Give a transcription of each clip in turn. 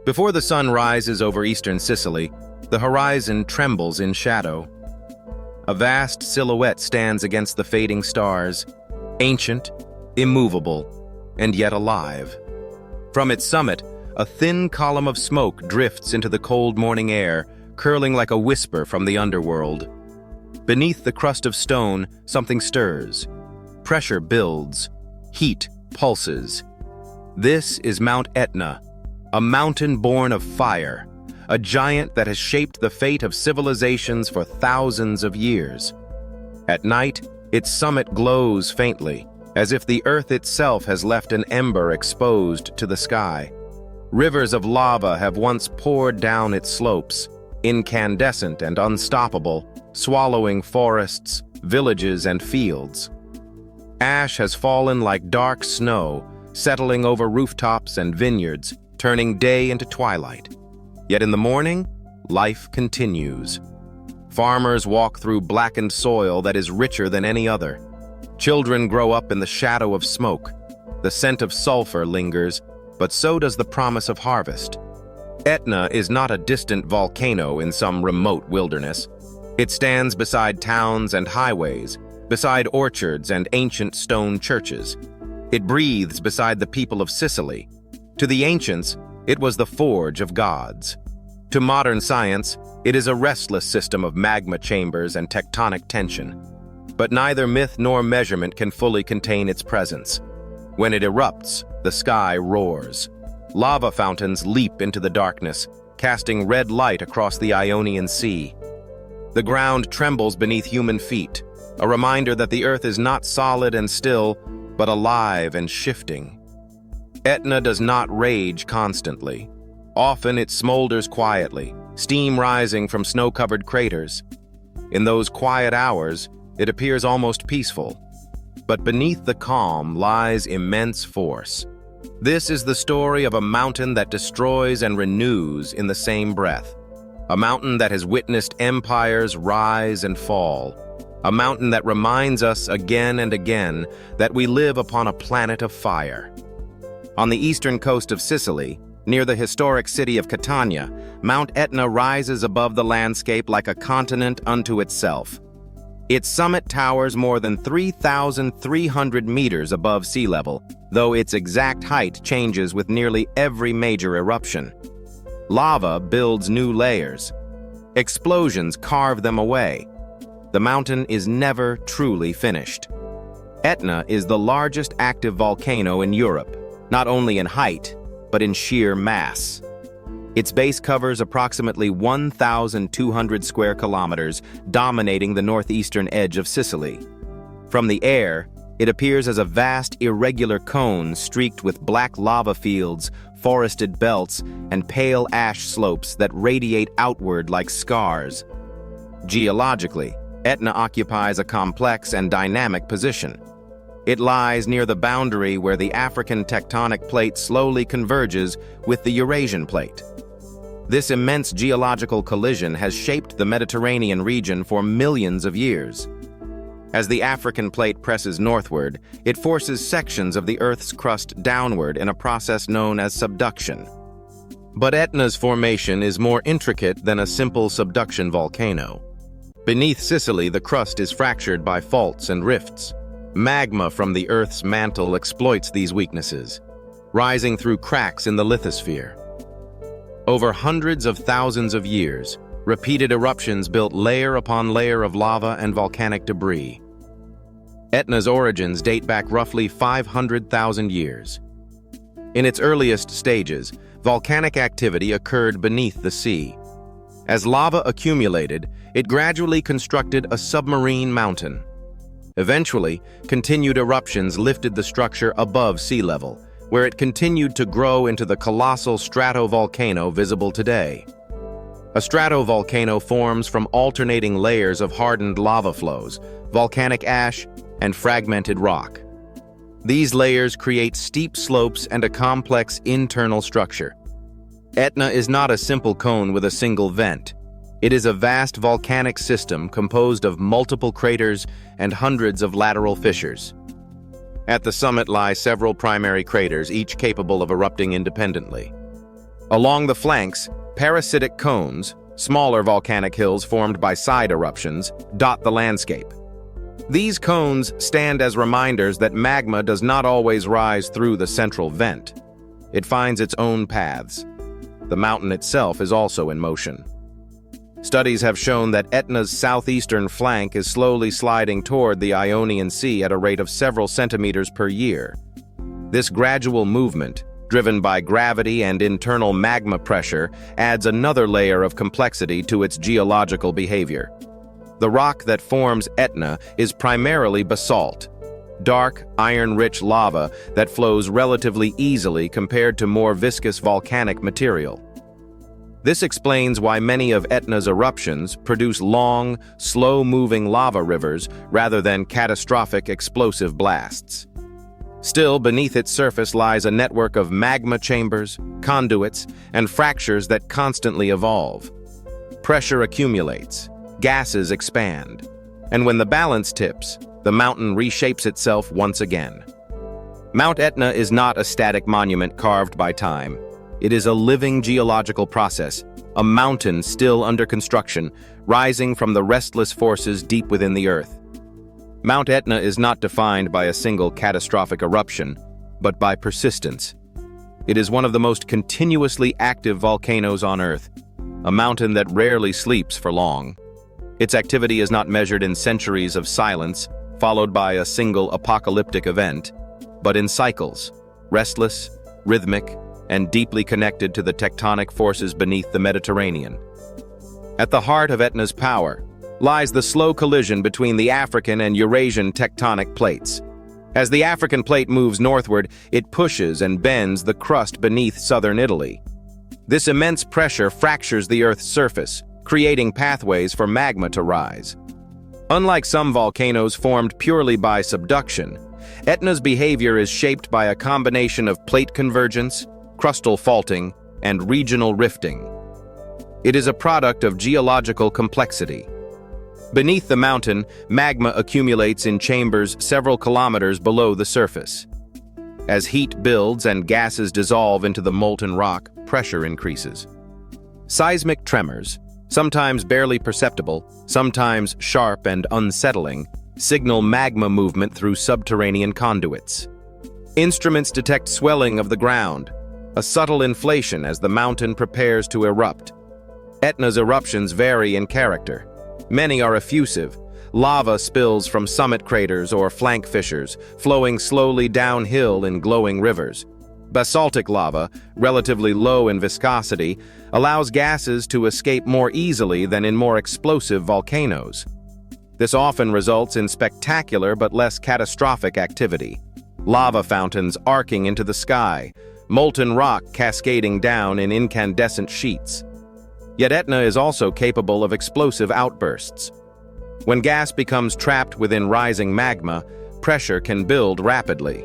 Before the sun rises over eastern Sicily, the horizon trembles in shadow. A vast silhouette stands against the fading stars, ancient, immovable, and yet alive. From its summit, a thin column of smoke drifts into the cold morning air, curling like a whisper from the underworld. Beneath the crust of stone, something stirs. Pressure builds. Heat pulses. This is Mount Etna, a mountain born of fire, a giant that has shaped the fate of civilizations for thousands of years. At night, its summit glows faintly, as if the earth itself has left an ember exposed to the sky. Rivers of lava have once poured down its slopes, incandescent and unstoppable, swallowing forests, villages, and fields. Ash has fallen like dark snow, settling over rooftops and vineyards, turning day into twilight. Yet in the morning, life continues. Farmers walk through blackened soil that is richer than any other. Children grow up in the shadow of smoke. The scent of sulfur lingers, but so does the promise of harvest. Etna is not a distant volcano in some remote wilderness. It stands beside towns and highways, beside orchards and ancient stone churches. It breathes beside the people of Sicily. To the ancients, it was the forge of gods. To modern science, it is a restless system of magma chambers and tectonic tension. But neither myth nor measurement can fully contain its presence. When it erupts, the sky roars. Lava fountains leap into the darkness, casting red light across the Ionian Sea. The ground trembles beneath human feet, a reminder that the earth is not solid and still, but alive and shifting. Etna does not rage constantly. Often it smolders quietly, steam rising from snow-covered craters. In those quiet hours, it appears almost peaceful. But beneath the calm lies immense force. This is the story of a mountain that destroys and renews in the same breath. A mountain that has witnessed empires rise and fall. A mountain that reminds us again and again that we live upon a planet of fire. On the eastern coast of Sicily, near the historic city of Catania, Mount Etna rises above the landscape like a continent unto itself. Its summit towers more than 3,300 meters above sea level, though its exact height changes with nearly every major eruption. Lava builds new layers. Explosions carve them away. The mountain is never truly finished. Etna is the largest active volcano in Europe, not only in height, but in sheer mass. Its base covers approximately 1,200 square kilometers, dominating the northeastern edge of Sicily. From the air, it appears as a vast, irregular cone streaked with black lava fields, forested belts, and pale ash slopes that radiate outward like scars. Geologically, Etna occupies a complex and dynamic position. It lies near the boundary where the African tectonic plate slowly converges with the Eurasian plate. This immense geological collision has shaped the Mediterranean region for millions of years. As the African plate presses northward, it forces sections of the Earth's crust downward in a process known as subduction. But Etna's formation is more intricate than a simple subduction volcano. Beneath Sicily, the crust is fractured by faults and rifts. Magma from the Earth's mantle exploits these weaknesses, rising through cracks in the lithosphere. Over hundreds of thousands of years, repeated eruptions built layer upon layer of lava and volcanic debris. Etna's origins date back roughly 500,000 years. In its earliest stages, volcanic activity occurred beneath the sea. As lava accumulated, it gradually constructed a submarine mountain. Eventually, continued eruptions lifted the structure above sea level, where it continued to grow into the colossal stratovolcano visible today. A stratovolcano forms from alternating layers of hardened lava flows, volcanic ash, and fragmented rock. These layers create steep slopes and a complex internal structure. Etna is not a simple cone with a single vent. It is a vast volcanic system composed of multiple craters and hundreds of lateral fissures. At the summit lie several primary craters, each capable of erupting independently. Along the flanks, parasitic cones, smaller volcanic hills formed by side eruptions, dot the landscape. These cones stand as reminders that magma does not always rise through the central vent. It finds its own paths. The mountain itself is also in motion. Studies have shown that Etna's southeastern flank is slowly sliding toward the Ionian Sea at a rate of several centimeters per year. This gradual movement, driven by gravity and internal magma pressure, adds another layer of complexity to its geological behavior. The rock that forms Etna is primarily basalt, dark, iron-rich lava that flows relatively easily compared to more viscous volcanic material. This explains why many of Etna's eruptions produce long, slow-moving lava rivers rather than catastrophic explosive blasts. Still, beneath its surface lies a network of magma chambers, conduits, and fractures that constantly evolve. Pressure accumulates, gases expand, and when the balance tips, the mountain reshapes itself once again. Mount Etna is not a static monument carved by time. It is a living geological process, a mountain still under construction, rising from the restless forces deep within the earth. Mount Etna is not defined by a single catastrophic eruption, but by persistence. It is one of the most continuously active volcanoes on Earth, a mountain that rarely sleeps for long. Its activity is not measured in centuries of silence, followed by a single apocalyptic event, but in cycles, restless, rhythmic, and deeply connected to the tectonic forces beneath the Mediterranean. At the heart of Etna's power lies the slow collision between the African and Eurasian tectonic plates. As the African plate moves northward, it pushes and bends the crust beneath southern Italy. This immense pressure fractures the Earth's surface, creating pathways for magma to rise. Unlike some volcanoes formed purely by subduction, Etna's behavior is shaped by a combination of plate convergence, crustal faulting, and regional rifting. It is a product of geological complexity. Beneath the mountain, magma accumulates in chambers several kilometers below the surface. As heat builds and gases dissolve into the molten rock, pressure increases. Seismic tremors, sometimes barely perceptible, sometimes sharp and unsettling, signal magma movement through subterranean conduits. Instruments detect swelling of the ground, a subtle inflation as the mountain prepares to erupt. Etna's eruptions vary in character. Many are effusive. Lava spills from summit craters or flank fissures, flowing slowly downhill in glowing rivers. Basaltic lava, relatively low in viscosity, allows gases to escape more easily than in more explosive volcanoes. This often results in spectacular but less catastrophic activity. Lava fountains arcing into the sky, molten rock cascading down in incandescent sheets. Yet Etna is also capable of explosive outbursts. When gas becomes trapped within rising magma, pressure can build rapidly.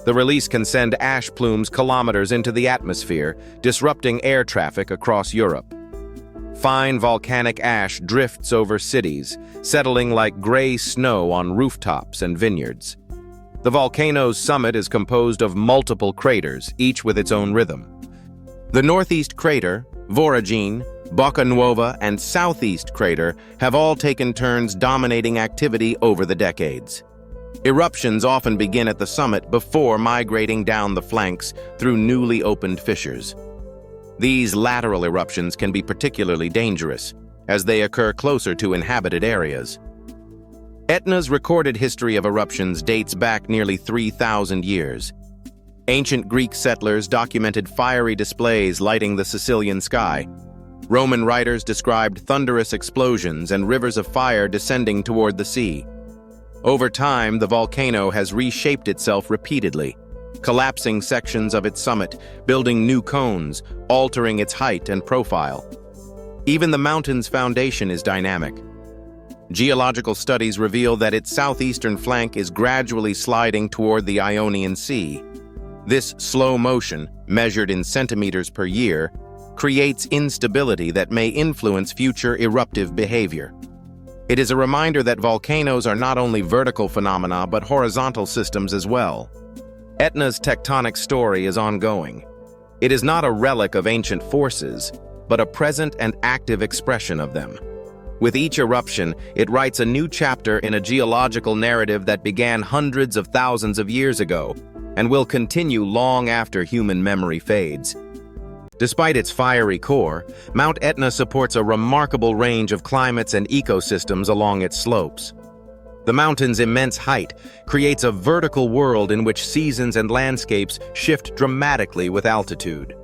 The release can send ash plumes kilometers into the atmosphere, disrupting air traffic across Europe. Fine volcanic ash drifts over cities, settling like gray snow on rooftops and vineyards. The volcano's summit is composed of multiple craters, each with its own rhythm. The northeast crater, Voragine, Bocca Nuova, and southeast crater have all taken turns dominating activity over the decades. Eruptions often begin at the summit before migrating down the flanks through newly opened fissures. These lateral eruptions can be particularly dangerous, as they occur closer to inhabited areas. Etna's recorded history of eruptions dates back nearly 3,000 years. Ancient Greek settlers documented fiery displays lighting the Sicilian sky. Roman writers described thunderous explosions and rivers of fire descending toward the sea. Over time, the volcano has reshaped itself repeatedly, collapsing sections of its summit, building new cones, altering its height and profile. Even the mountain's foundation is dynamic. Geological studies reveal that its southeastern flank is gradually sliding toward the Ionian Sea. This slow motion, measured in centimeters per year, creates instability that may influence future eruptive behavior. It is a reminder that volcanoes are not only vertical phenomena but horizontal systems as well. Etna's tectonic story is ongoing. It is not a relic of ancient forces, but a present and active expression of them. With each eruption, it writes a new chapter in a geological narrative that began hundreds of thousands of years ago and will continue long after human memory fades. Despite its fiery core, Mount Etna supports a remarkable range of climates and ecosystems along its slopes. The mountain's immense height creates a vertical world in which seasons and landscapes shift dramatically with altitude.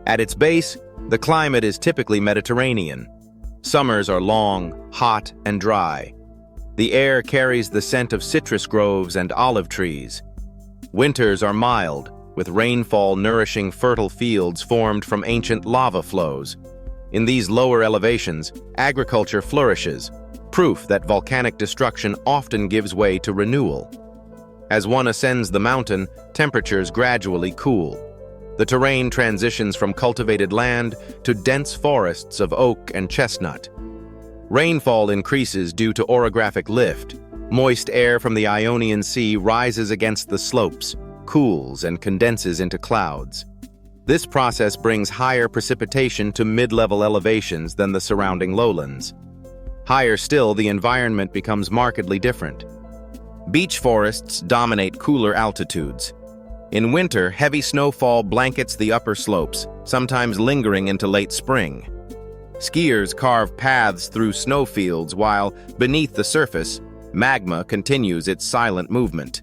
At its base, the climate is typically Mediterranean. Summers are long, hot, and dry. The air carries the scent of citrus groves and olive trees. Winters are mild, with rainfall nourishing fertile fields formed from ancient lava flows. In these lower elevations, agriculture flourishes, proof that volcanic destruction often gives way to renewal. As one ascends the mountain, temperatures gradually cool. The terrain transitions from cultivated land to dense forests of oak and chestnut. Rainfall increases due to orographic lift. Moist air from the Ionian Sea rises against the slopes, cools, and condenses into clouds. This process brings higher precipitation to mid-level elevations than the surrounding lowlands. Higher still, the environment becomes markedly different. Beech forests dominate cooler altitudes. In winter, heavy snowfall blankets the upper slopes, sometimes lingering into late spring. Skiers carve paths through snowfields while, beneath the surface, magma continues its silent movement.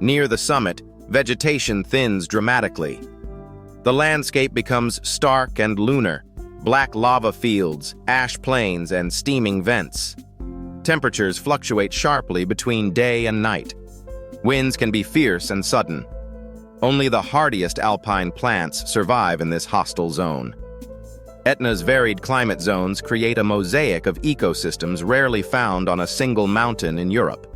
Near the summit, vegetation thins dramatically. The landscape becomes stark and lunar, black lava fields, ash plains, and steaming vents. Temperatures fluctuate sharply between day and night. Winds can be fierce and sudden. Only the hardiest alpine plants survive in this hostile zone. Etna's varied climate zones create a mosaic of ecosystems rarely found on a single mountain in Europe.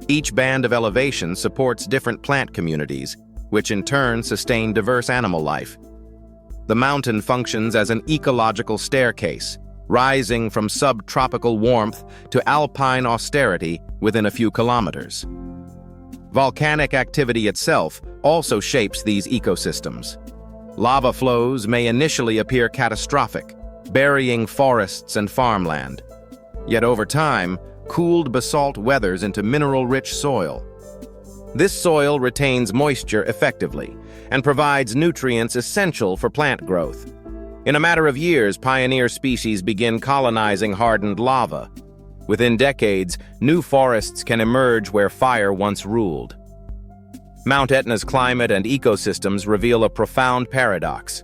Each band of elevation supports different plant communities, which in turn sustain diverse animal life. The mountain functions as an ecological staircase, rising from subtropical warmth to alpine austerity within a few kilometers. Volcanic activity itself also shapes these ecosystems. Lava flows may initially appear catastrophic, burying forests and farmland. Yet over time, cooled basalt weathers into mineral-rich soil. This soil retains moisture effectively and provides nutrients essential for plant growth. In a matter of years, pioneer species begin colonizing hardened lava. Within decades, new forests can emerge where fire once ruled. Mount Etna's climate and ecosystems reveal a profound paradox.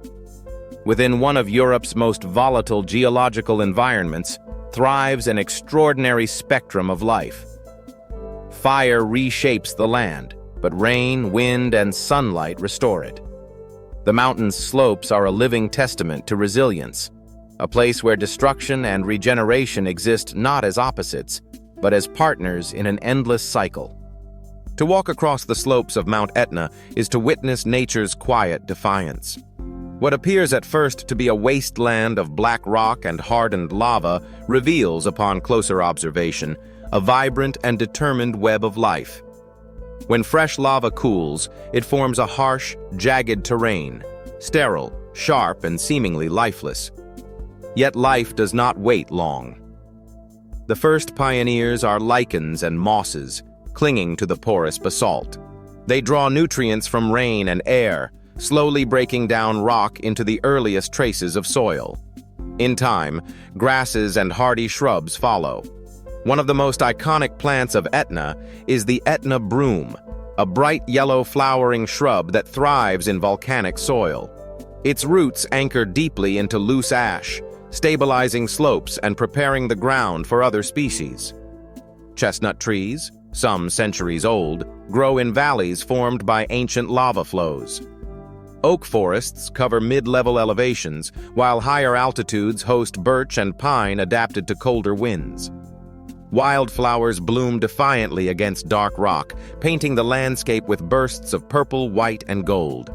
Within one of Europe's most volatile geological environments thrives an extraordinary spectrum of life. Fire reshapes the land, but rain, wind, and sunlight restore it. The mountain's slopes are a living testament to resilience, a place where destruction and regeneration exist not as opposites, but as partners in an endless cycle. To walk across the slopes of Mount Etna is to witness nature's quiet defiance. What appears at first to be a wasteland of black rock and hardened lava reveals, upon closer observation, a vibrant and determined web of life. When fresh lava cools, it forms a harsh, jagged terrain, sterile, sharp, and seemingly lifeless. Yet life does not wait long. The first pioneers are lichens and mosses, clinging to the porous basalt. They draw nutrients from rain and air, slowly breaking down rock into the earliest traces of soil. In time, grasses and hardy shrubs follow. One of the most iconic plants of Etna is the Etna broom, a bright yellow flowering shrub that thrives in volcanic soil. Its roots anchor deeply into loose ash, stabilizing slopes and preparing the ground for other species. Chestnut trees, some centuries old, grow in valleys formed by ancient lava flows. Oak forests cover mid-level elevations, while higher altitudes host birch and pine adapted to colder winds. Wildflowers bloom defiantly against dark rock, painting the landscape with bursts of purple, white, and gold.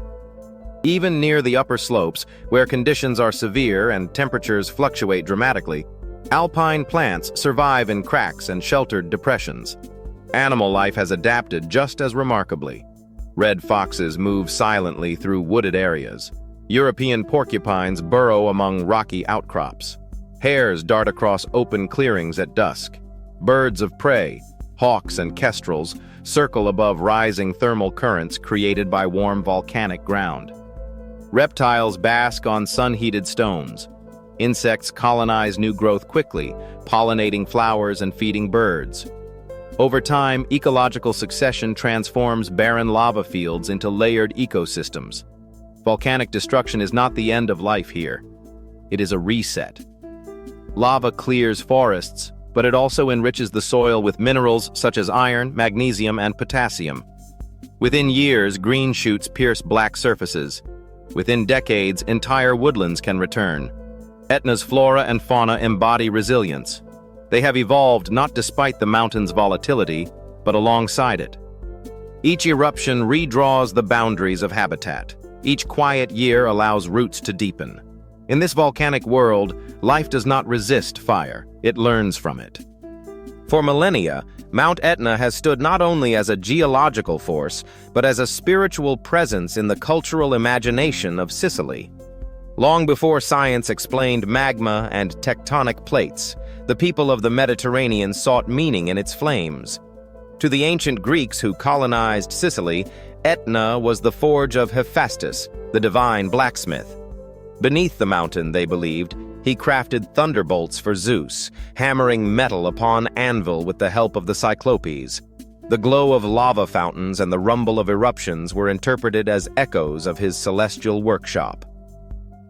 Even near the upper slopes, where conditions are severe and temperatures fluctuate dramatically, alpine plants survive in cracks and sheltered depressions. Animal life has adapted just as remarkably. Red foxes move silently through wooded areas. European porcupines burrow among rocky outcrops. Hares dart across open clearings at dusk. Birds of prey, hawks and kestrels, circle above rising thermal currents created by warm volcanic ground. Reptiles bask on sun-heated stones. Insects colonize new growth quickly, pollinating flowers and feeding birds. Over time, ecological succession transforms barren lava fields into layered ecosystems. Volcanic destruction is not the end of life here. It is a reset. Lava clears forests, but it also enriches the soil with minerals such as iron, magnesium, and potassium. Within years, green shoots pierce black surfaces. Within decades, entire woodlands can return. Etna's flora and fauna embody resilience. They have evolved not despite the mountain's volatility, but alongside it. Each eruption redraws the boundaries of habitat. Each quiet year allows roots to deepen. In this volcanic world, life does not resist fire, it learns from it. For millennia, Mount Etna has stood not only as a geological force, but as a spiritual presence in the cultural imagination of Sicily. Long before science explained magma and tectonic plates, the people of the Mediterranean sought meaning in its flames. To the ancient Greeks who colonized Sicily, Etna was the forge of Hephaestus, the divine blacksmith. Beneath the mountain, they believed, he crafted thunderbolts for Zeus, hammering metal upon anvil with the help of the Cyclopes. The glow of lava fountains and the rumble of eruptions were interpreted as echoes of his celestial workshop.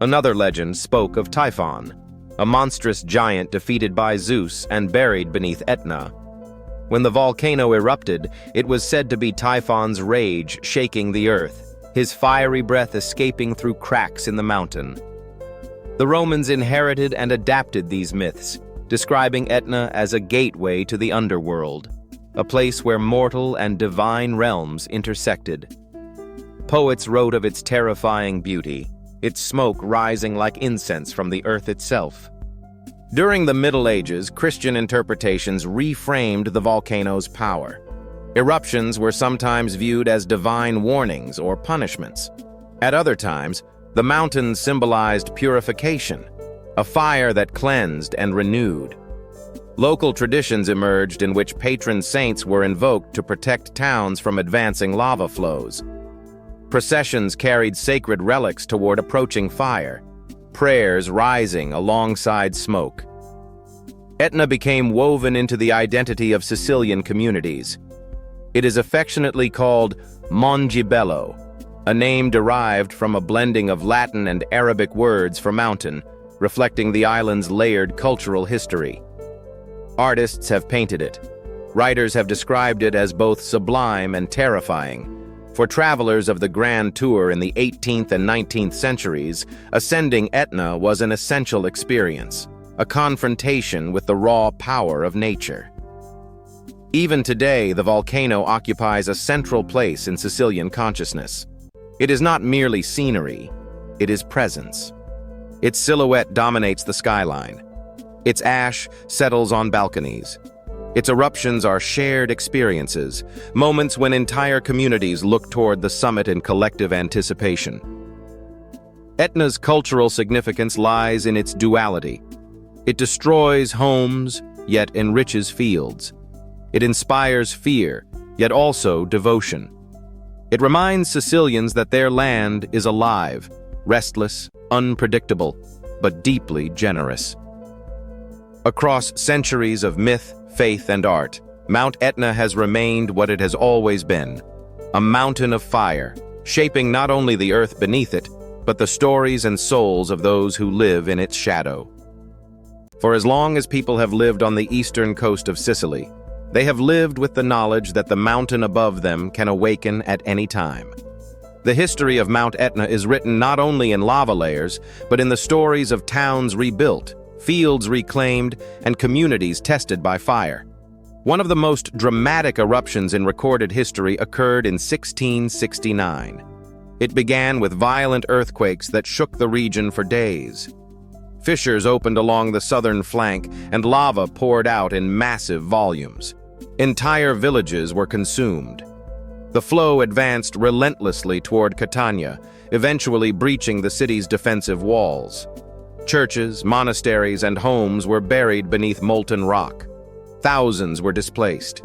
Another legend spoke of Typhon, a monstrous giant defeated by Zeus and buried beneath Etna. When the volcano erupted, it was said to be Typhon's rage shaking the earth, his fiery breath escaping through cracks in the mountain. The Romans inherited and adapted these myths, describing Etna as a gateway to the underworld, a place where mortal and divine realms intersected. Poets wrote of its terrifying beauty, its smoke rising like incense from the earth itself. During the Middle Ages, Christian interpretations reframed the volcano's power. Eruptions were sometimes viewed as divine warnings or punishments. At other times, the mountain symbolized purification, a fire that cleansed and renewed. Local traditions emerged in which patron saints were invoked to protect towns from advancing lava flows. Processions carried sacred relics toward approaching fire, prayers rising alongside smoke. Etna became woven into the identity of Sicilian communities. It is affectionately called Mongibello, a name derived from a blending of Latin and Arabic words for mountain, reflecting the island's layered cultural history. Artists have painted it. Writers have described it as both sublime and terrifying. For travelers of the Grand Tour in the 18th and 19th centuries, ascending Etna was an essential experience, a confrontation with the raw power of nature. Even today, the volcano occupies a central place in Sicilian consciousness. It is not merely scenery, it is presence. Its silhouette dominates the skyline. Its ash settles on balconies. Its eruptions are shared experiences, moments when entire communities look toward the summit in collective anticipation. Etna's cultural significance lies in its duality. It destroys homes, yet enriches fields. It inspires fear, yet also devotion. It reminds Sicilians that their land is alive, restless, unpredictable, but deeply generous. Across centuries of myth, faith, and art, Mount Etna has remained what it has always been, a mountain of fire, shaping not only the earth beneath it, but the stories and souls of those who live in its shadow. For as long as people have lived on the eastern coast of Sicily, they have lived with the knowledge that the mountain above them can awaken at any time. The history of Mount Etna is written not only in lava layers, but in the stories of towns rebuilt, fields reclaimed, and communities tested by fire. One of the most dramatic eruptions in recorded history occurred in 1669. It began with violent earthquakes that shook the region for days. Fissures opened along the southern flank, and lava poured out in massive volumes. Entire villages were consumed. The flow advanced relentlessly toward Catania, eventually breaching the city's defensive walls. Churches, monasteries, and homes were buried beneath molten rock. Thousands were displaced.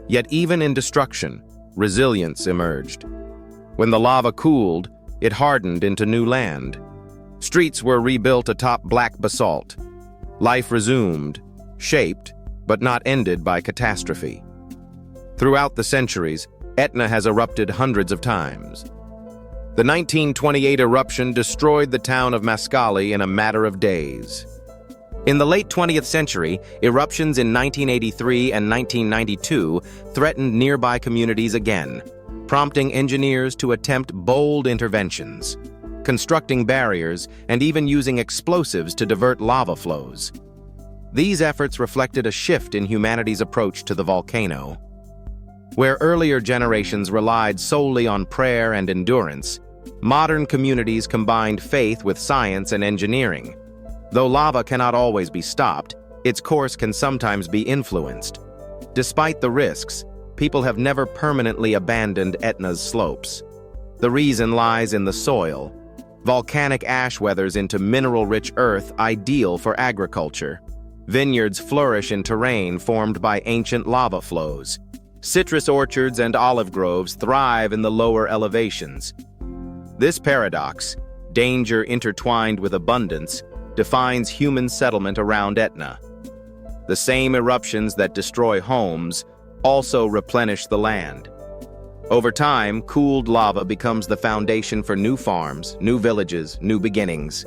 Yet even in destruction, resilience emerged. When the lava cooled, it hardened into new land. Streets were rebuilt atop black basalt. Life resumed, shaped, but not ended by catastrophe. Throughout the centuries, Etna has erupted hundreds of times. The 1928 eruption destroyed the town of Mascali in a matter of days. In the late 20th century, eruptions in 1983 and 1992 threatened nearby communities again, prompting engineers to attempt bold interventions, constructing barriers and even using explosives to divert lava flows. These efforts reflected a shift in humanity's approach to the volcano. Where earlier generations relied solely on prayer and endurance, modern communities combined faith with science and engineering. Though lava cannot always be stopped, its course can sometimes be influenced. Despite the risks, people have never permanently abandoned Etna's slopes. The reason lies in the soil. Volcanic ash weathers into mineral-rich earth ideal for agriculture. Vineyards flourish in terrain formed by ancient lava flows. Citrus orchards and olive groves thrive in the lower elevations. This paradox, danger intertwined with abundance, defines human settlement around Etna. The same eruptions that destroy homes also replenish the land. Over time, cooled lava becomes the foundation for new farms, new villages, new beginnings.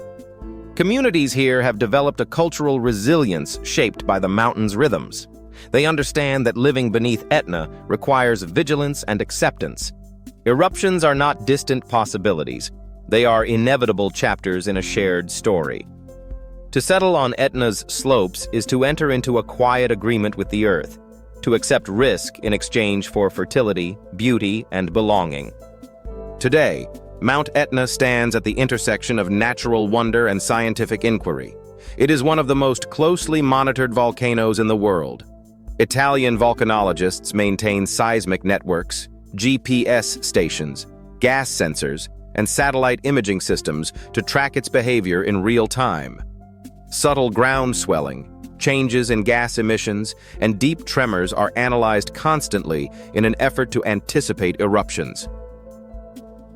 Communities here have developed a cultural resilience shaped by the mountain's rhythms. They understand that living beneath Etna requires vigilance and acceptance. Eruptions are not distant possibilities. They are inevitable chapters in a shared story. To settle on Etna's slopes is to enter into a quiet agreement with the earth, to accept risk in exchange for fertility, beauty, and belonging. Today, Mount Etna stands at the intersection of natural wonder and scientific inquiry. It is one of the most closely monitored volcanoes in the world. Italian volcanologists maintain seismic networks, GPS stations, gas sensors, and satellite imaging systems to track its behavior in real time. Subtle ground swelling, changes in gas emissions, and deep tremors are analyzed constantly in an effort to anticipate eruptions.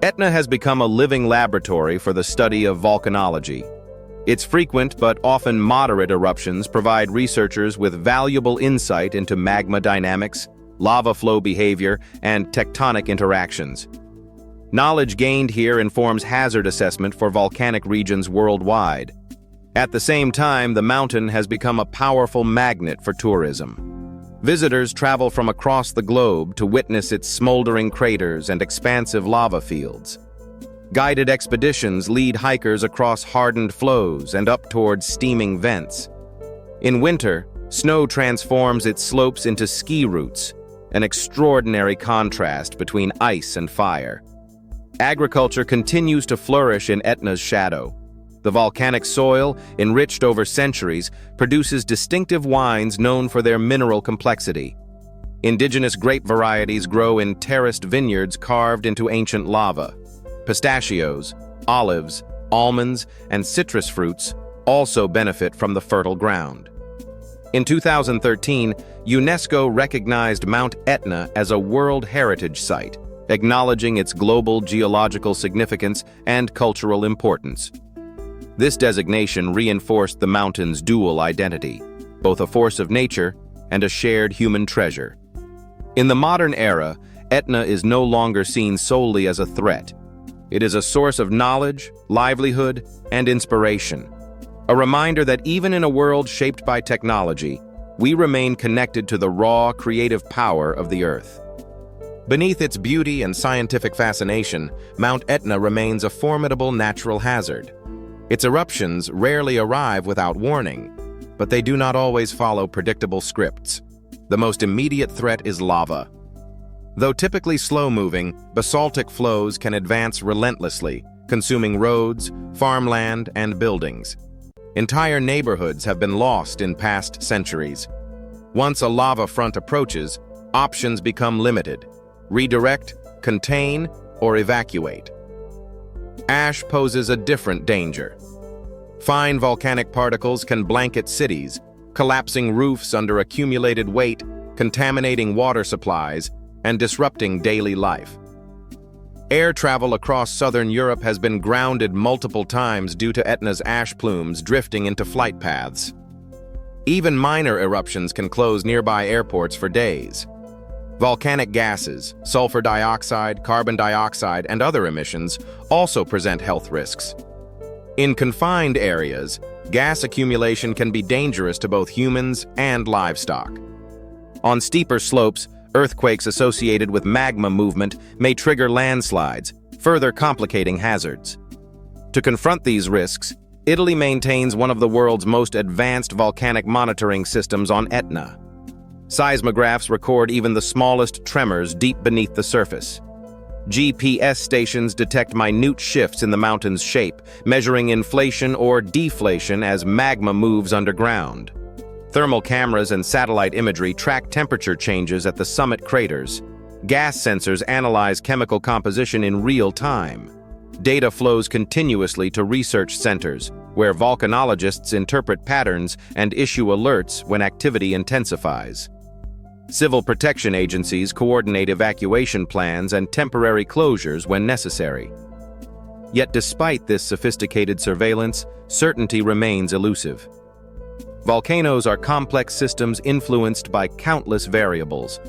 Etna has become a living laboratory for the study of volcanology. Its frequent but often moderate eruptions provide researchers with valuable insight into magma dynamics, lava flow behavior, and tectonic interactions. Knowledge gained here informs hazard assessment for volcanic regions worldwide. At the same time, the mountain has become a powerful magnet for tourism. Visitors travel from across the globe to witness its smoldering craters and expansive lava fields. Guided expeditions lead hikers across hardened flows and up towards steaming vents. In winter, snow transforms its slopes into ski routes, an extraordinary contrast between ice and fire. Agriculture continues to flourish in Etna's shadow. The volcanic soil, enriched over centuries, produces distinctive wines known for their mineral complexity. Indigenous grape varieties grow in terraced vineyards carved into ancient lava. Pistachios, olives, almonds, and citrus fruits also benefit from the fertile ground. In 2013, UNESCO recognized Mount Etna as a World Heritage Site, acknowledging its global geological significance and cultural importance. This designation reinforced the mountain's dual identity, both a force of nature and a shared human treasure. In the modern era, Etna is no longer seen solely as a threat. It is a source of knowledge, livelihood, and inspiration. A reminder that even in a world shaped by technology, we remain connected to the raw, creative power of the earth. Beneath its beauty and scientific fascination, Mount Etna remains a formidable natural hazard. Its eruptions rarely arrive without warning, but they do not always follow predictable scripts. The most immediate threat is lava. Though typically slow-moving, basaltic flows can advance relentlessly, consuming roads, farmland, and buildings. Entire neighborhoods have been lost in past centuries. Once a lava front approaches, options become limited. Redirect, contain, or evacuate. Ash poses a different danger. Fine volcanic particles can blanket cities, collapsing roofs under accumulated weight, contaminating water supplies, and disrupting daily life. Air travel across southern Europe has been grounded multiple times due to Etna's ash plumes drifting into flight paths. Even minor eruptions can close nearby airports for days. Volcanic gases, sulfur dioxide, carbon dioxide, and other emissions also present health risks. In confined areas, gas accumulation can be dangerous to both humans and livestock. On steeper slopes, earthquakes associated with magma movement may trigger landslides, further complicating hazards. To confront these risks, Italy maintains one of the world's most advanced volcanic monitoring systems on Etna. Seismographs record even the smallest tremors deep beneath the surface. GPS stations detect minute shifts in the mountain's shape, measuring inflation or deflation as magma moves underground. Thermal cameras and satellite imagery track temperature changes at the summit craters. Gas sensors analyze chemical composition in real time. Data flows continuously to research centers, where volcanologists interpret patterns and issue alerts when activity intensifies. Civil protection agencies coordinate evacuation plans and temporary closures when necessary. Yet despite this sophisticated surveillance, certainty remains elusive. Volcanoes are complex systems influenced by countless variables.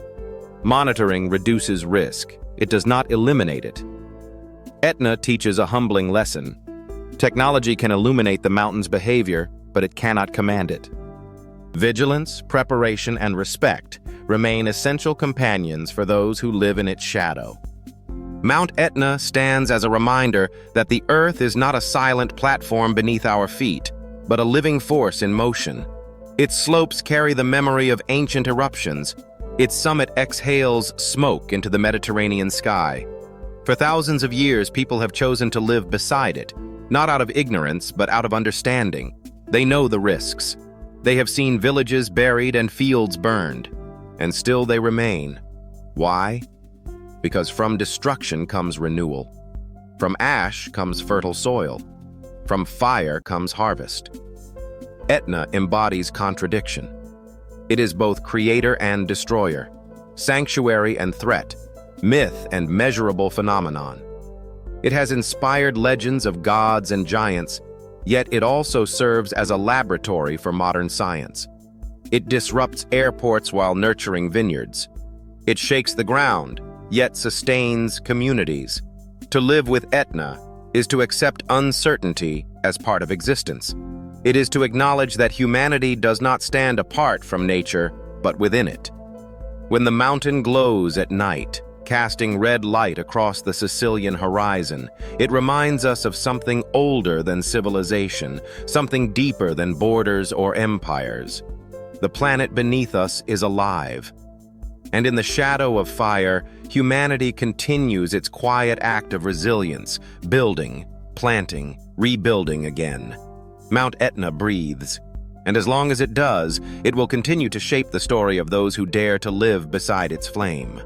Monitoring reduces risk. It does not eliminate it. Etna teaches a humbling lesson. Technology can illuminate the mountain's behavior, but it cannot command it. Vigilance, preparation, and respect remain essential companions for those who live in its shadow. Mount Etna stands as a reminder that the Earth is not a silent platform beneath our feet, but a living force in motion. Its slopes carry the memory of ancient eruptions. Its summit exhales smoke into the Mediterranean sky. For thousands of years, people have chosen to live beside it, not out of ignorance, but out of understanding. They know the risks. They have seen villages buried and fields burned, and still they remain. Why? Because from destruction comes renewal. From ash comes fertile soil. From fire comes harvest. Etna embodies contradiction. It is both creator and destroyer, sanctuary and threat, myth and measurable phenomenon. It has inspired legends of gods and giants, yet it also serves as a laboratory for modern science. It disrupts airports while nurturing vineyards. It shakes the ground, yet sustains communities. To live with Etna is to accept uncertainty as part of existence. It is to acknowledge that humanity does not stand apart from nature, but within it. When the mountain glows at night, casting red light across the Sicilian horizon, it reminds us of something older than civilization, something deeper than borders or empires. The planet beneath us is alive. And in the shadow of fire, humanity continues its quiet act of resilience, building, planting, rebuilding again. Mount Etna breathes, and as long as it does, it will continue to shape the story of those who dare to live beside its flame.